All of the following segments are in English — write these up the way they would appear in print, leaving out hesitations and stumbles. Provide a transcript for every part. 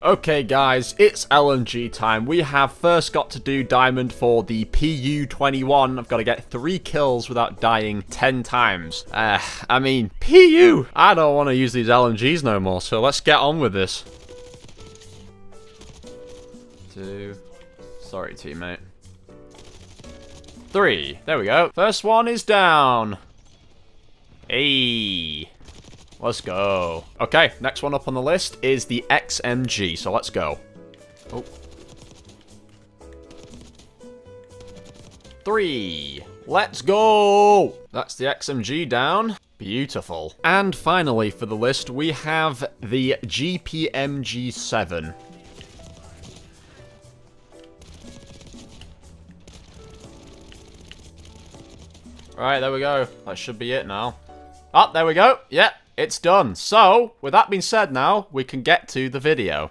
Okay guys, it's LMG time. We have first got to do diamond for the PU-21. I've got to get 3 kills without dying 10 times. I mean, PU! I don't want to use these LMGs no more, so let's get on with this. 2. Sorry, teammate. 3. There we go. First one is down. Hey. Let's go. Okay, next one up on the list is the XMG, so let's go. Oh. 3. Let's go! That's the XMG down. Beautiful. And finally for the list, we have the GPMG7. Alright, there we go. That should be it now. Oh, there we go. Yep. It's done. So, with that being said now, we can get to the video.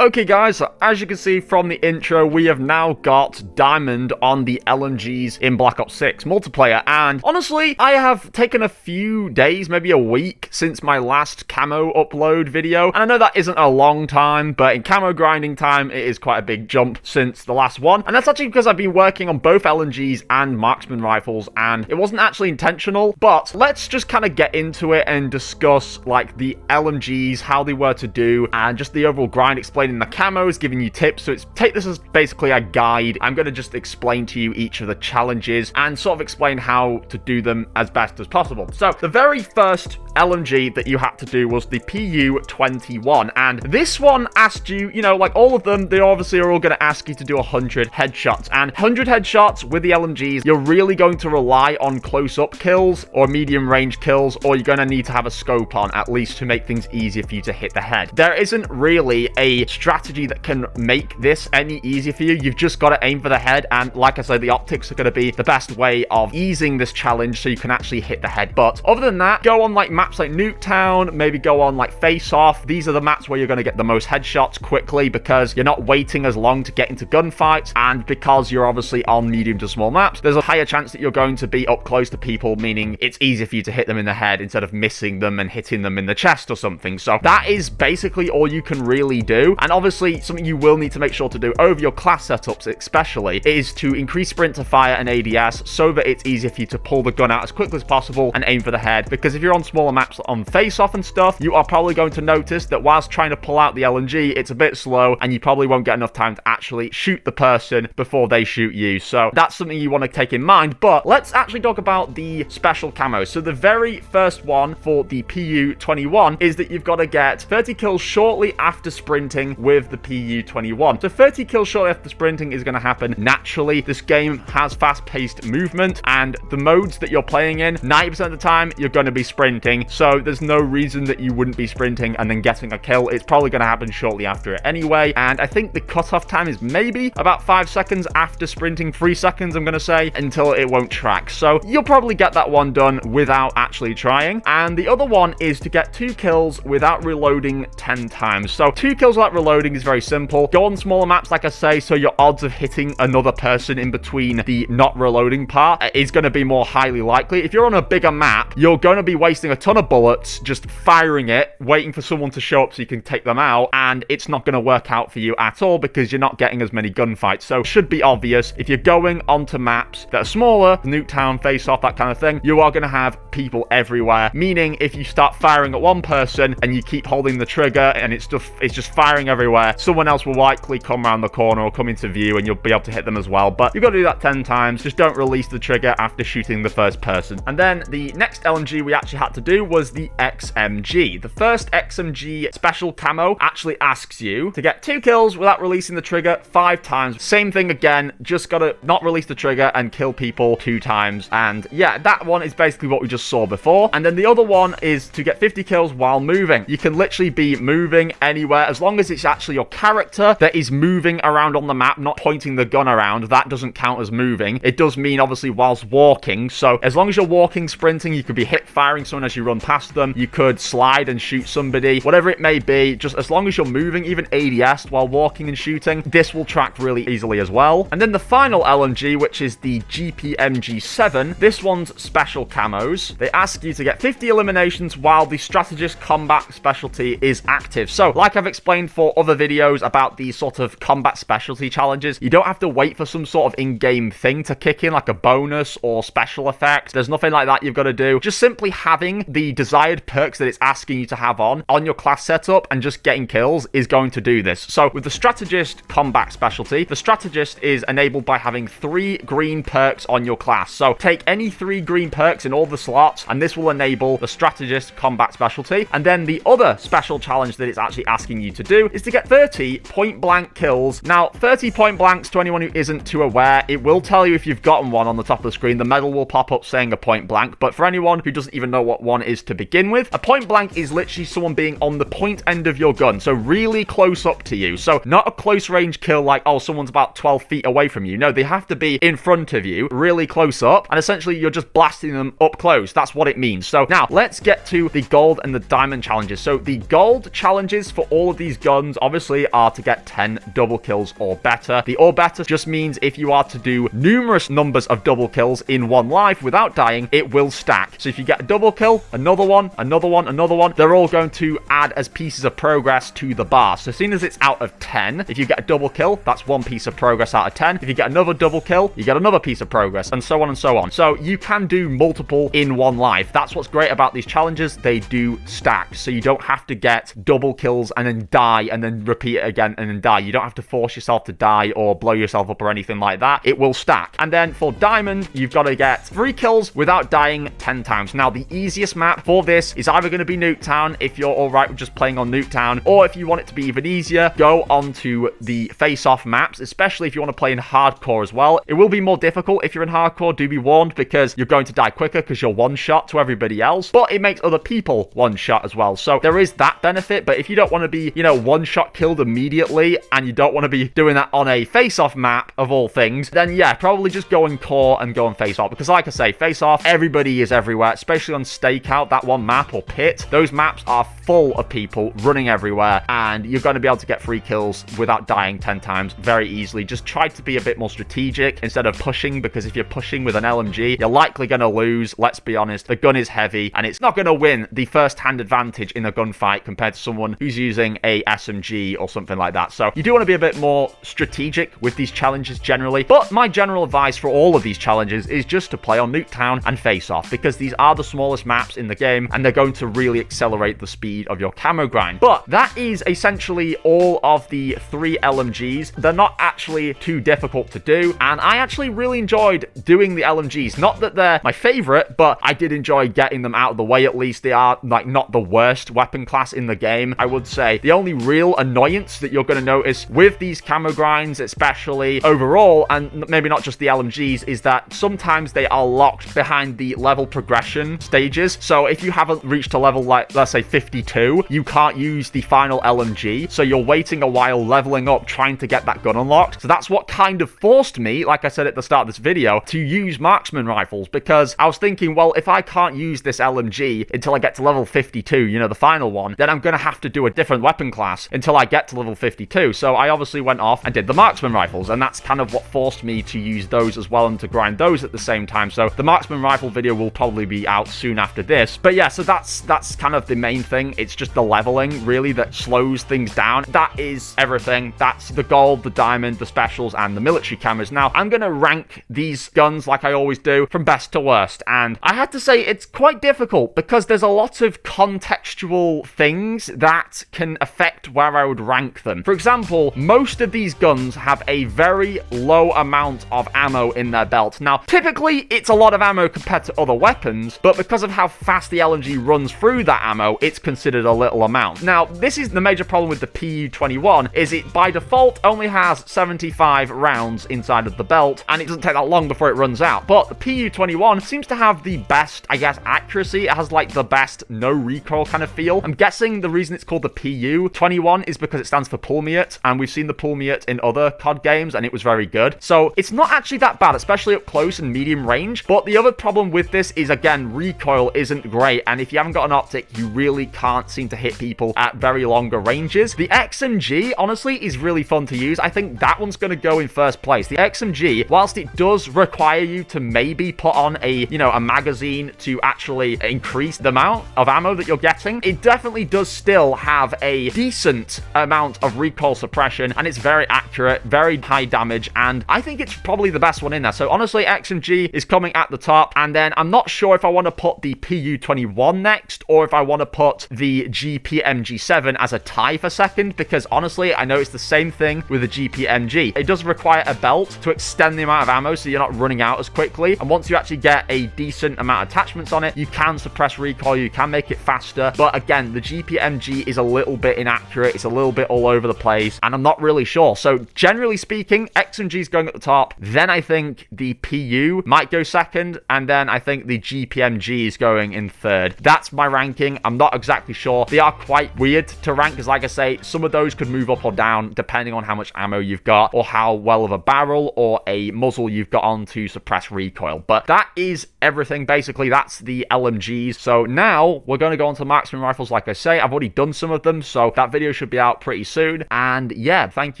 Okay guys, so as you can see from the intro, we have now got diamond on the LMGs in Black Ops 6 multiplayer, and honestly, I have taken a few days, maybe a week, since my last camo upload video, and I know that isn't a long time, but in camo grinding time, it is quite a big jump since the last one, and that's actually because I've been working on both LMGs and marksman rifles, and it wasn't actually intentional, but let's just kind of get into it and discuss, like, the LMGs, how they were to do, and just the overall grind, explaining the camos, giving you tips. So take this as basically a guide. I'm going to just explain to you each of the challenges and sort of explain how to do them as best as possible. So the very first LMG that you had to do was the PU-21, and this one asked you, you know, like all of them, they obviously are all going to ask you to do 100 headshots, and 100 headshots with the LMGs, you're really going to rely on close-up kills or medium range kills, or you're going to need to have a scope on at least to make things easier for you to hit the head. There isn't really a strategy that can make this any easier for you. You've just got to aim for the head, and like I said, the optics are going to be the best way of easing this challenge so you can actually hit the head. But other than that, go on like maps like Nuketown, maybe go on like Face Off. These are the maps where you're going to get the most headshots quickly because you're not waiting as long to get into gunfights, and because you're obviously on medium to small maps, there's a higher chance that you're going to be up close to people, meaning it's easier for you to hit them in the head instead of missing them and hitting them in the chest or something. So that is basically all you can really do. And obviously, something you will need to make sure to do over your class setups especially is to increase sprint to fire and ADS so that it's easier for you to pull the gun out as quickly as possible and aim for the head. Because if you're on smaller maps on face-off and stuff, you are probably going to notice that whilst trying to pull out the LMG, it's a bit slow and you probably won't get enough time to actually shoot the person before they shoot you. So that's something you want to take in mind. But let's actually talk about the special camos. So the very first one for the PU-21 is that you've got to get 30 kills shortly after sprinting with the PU-21. So 30 kills shortly after sprinting is going to happen naturally. This game has fast-paced movement, and the modes that you're playing in, 90% of the time, you're going to be sprinting. So there's no reason that you wouldn't be sprinting and then getting a kill. It's probably going to happen shortly after it anyway. And I think the cutoff time is maybe about 5 seconds after sprinting, 3 seconds, I'm going to say, until it won't track. So you'll probably get that one done without actually trying. And the other one is to get 2 kills without reloading 10 times. So 2 kills without reloading is very simple. Go on smaller maps, like I say, so your odds of hitting another person in between the not reloading part is going to be more highly likely. If you're on a bigger map, you're going to be wasting a ton of bullets just firing it, waiting for someone to show up so you can take them out, and it's not going to work out for you at all because you're not getting as many gunfights. So it should be obvious, if you're going onto maps that are smaller, Nuketown, Face Off, that kind of thing, you are going to have people everywhere, meaning if you start firing at one person and you keep holding the trigger and it's just firing everywhere, someone else will likely come around the corner or come into view and you'll be able to hit them as well. But you've got to do that 10 times. Just don't release the trigger after shooting the first person. And then the next LMG we actually had to do was the XMG. The first XMG special camo actually asks you to get 2 kills without releasing the trigger 5 times. Same thing again, just got to not release the trigger and kill people 2 times. And yeah, that one is basically what we just saw before. And then the other one is to get 50 kills while moving. You can literally be moving anywhere as long as it's actually your character that is moving around on the map, not pointing the gun around. That doesn't count as moving. It does mean obviously whilst walking. So as long as you're walking, sprinting, you could be hip firing someone as you run past them. You could slide and shoot somebody, whatever it may be. Just as long as you're moving, even ADS while walking and shooting, this will track really easily as well. And then the final LMG, which is the GPMG7, this one's special camos. They ask you to get 50 eliminations while the strategist combat specialty is active. So like I've explained for saw other videos about these sort of combat specialty challenges, you don't have to wait for some sort of in-game thing to kick in, like a bonus or special effect. There's nothing like that you've got to do. Just simply having the desired perks that it's asking you to have on your class setup and just getting kills is going to do this. So with the strategist combat specialty, the strategist is enabled by having 3 green perks on your class. So take any 3 green perks in all the slots, and this will enable the strategist combat specialty. And then the other special challenge that it's actually asking you to do is to get 30 point blank kills. Now, 30 point blanks, to anyone who isn't too aware, it will tell you if you've gotten one on the top of the screen. The medal will pop up saying a point blank, but for anyone who doesn't even know what one is to begin with, a point blank is literally someone being on the point end of your gun, so really close up to you. So not a close range kill like, oh, someone's about 12 feet away from you. No, they have to be in front of you, really close up, and essentially you're just blasting them up close. That's what it means. So now let's get to the gold and the diamond challenges. So the gold challenges for all of these guns obviously are to get 10 double kills or better. The or better just means if you are to do numerous numbers of double kills in one life without dying, it will stack. So if you get a double kill, another one, another one, another one, they're all going to add as pieces of progress to the bar. So as soon as it's out of 10, if you get a double kill, that's 1 piece of progress out of 10. If you get another double kill, you get another piece of progress, and so on and so on. So you can do multiple in one life. That's what's great about these challenges. They do stack, so you don't have to get double kills and then die and then repeat it again and then die. You don't have to force yourself to die or blow yourself up or anything like that. It will stack. And then for diamond, you've got to get 3 kills without dying 10 times. Now, the easiest map for this is either going to be Nuketown if you're all right with just playing on Nuketown, or if you want it to be even easier, go on to the face-off maps, especially if you want to play in hardcore as well. It will be more difficult if you're in hardcore, do be warned, because you're going to die quicker because you're one shot to everybody else, but it makes other people one shot as well. So there is that benefit. But if you don't want to be, one shot killed immediately, and you don't want to be doing that on a face-off map of all things, then yeah, probably just go in core and go on face-off, because like I say, face-off, everybody is everywhere, especially on stakeout, that one map, or pit. Those maps are full of people running everywhere, and you're going to be able to get 3 kills without dying 10 times very easily. Just try to be a bit more strategic instead of pushing, because if you're pushing with an LMG, you're likely going to lose. Let's be honest, the gun is heavy, and it's not going to win the first-hand advantage in a gunfight compared to someone who's using a SMG or something like that. So you do want to be a bit more strategic with these challenges generally, but my general advice for all of these challenges is just to play on Nuketown and face-off, because these are the smallest maps in the game, and they're going to really accelerate the speed of your camo grind. But that is essentially all of the 3 LMGs. They're not actually too difficult to do, and I actually really enjoyed doing the LMGs. Not that they're my favorite, but I did enjoy getting them out of the way. At least they are not the worst weapon class in the game, I would say. The only real annoyance that you're going to notice with these camo grinds, especially overall, and maybe not just the LMGs, is that sometimes they are locked behind the level progression stages. So if you haven't reached a level like, let's say 52, you can't use the final LMG, so you're waiting a while leveling up trying to get that gun unlocked. So that's what kind of forced me, like I said at the start of this video, to use marksman rifles, because I was thinking, well, if I can't use this LMG until I get to level 52, the final one, then I'm going to have to do a different weapon class until I get to level 52. So I obviously went off and did the marksman rifles, and that's kind of what forced me to use those as well and to grind those at the same time. So the marksman rifle video will probably be out soon after this. But yeah, so that's kind of the main thing. It's just the leveling really that slows things down. That is everything. That's the gold, the diamond, the specials, and the military cameras. Now I'm going to rank these guns like I always do from best to worst, and I had to say it's quite difficult because there's a lot of contextual things that can affect where I would rank them. For example, most of these guns have a very low amount of ammo in their belt. Now, typically, it's a lot of ammo compared to other weapons, but because of how fast the LMG runs through that ammo, it's considered a little amount. Now, this is the major problem with the PU-21, is it by default only has 75 rounds inside of the belt, and it doesn't take that long before it runs out. But the PU-21 seems to have the best, I guess, accuracy. It has like the best no recoil kind of feel. I'm guessing the reason it's called the PU-21 is because it stands for Pulmiet, and we've seen the Pulmiet in other COD games, and it was very good. So it's not actually that bad, especially up close and medium range. But the other problem with this is, again, recoil isn't great, and if you haven't got an optic, you really can't seem to hit people at very longer ranges. The XMG, honestly, is really fun to use. I think that one's going to go in first place. The XMG, whilst it does require you to maybe put on a magazine to actually increase the amount of ammo that you're getting, it definitely does still have a decent decent amount of recoil suppression, and it's very accurate, very high damage, and I think it's probably the best one in there. So honestly, XMG is coming at the top, and then I'm not sure if I want to put the PU-21 next, or if I want to put the GPMG7 as a tie for second, because honestly, I know it's the same thing with the GPMG. It does require a belt to extend the amount of ammo so you're not running out as quickly, and once you actually get a decent amount of attachments on it, you can suppress recoil, you can make it faster, but again, the GPMG is a little bit inaccurate, it's a little bit all over the place, and I'm not really sure. So generally speaking, XMG is going at the top, then I think the PU might go second, and then I think the GPMG is going in third. That's my ranking. I'm not exactly sure. They are quite weird to rank, because like I say, some of those could move up or down depending on how much ammo you've got, or how well of a barrel or a muzzle you've got on to suppress recoil. But that is everything. Basically, that's the LMGs. So now we're going to go on to marksman rifles. Like I say, I've already done some of them, so that video should be out pretty soon. And yeah, thank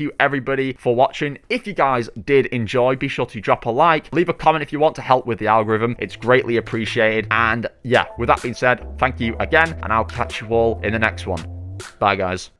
you everybody for watching. If you guys did enjoy, be sure to drop a like, leave a comment if you want to help with the algorithm. It's greatly appreciated. And yeah, with that being said, thank you again, and I'll catch you all in the next one. Bye, guys.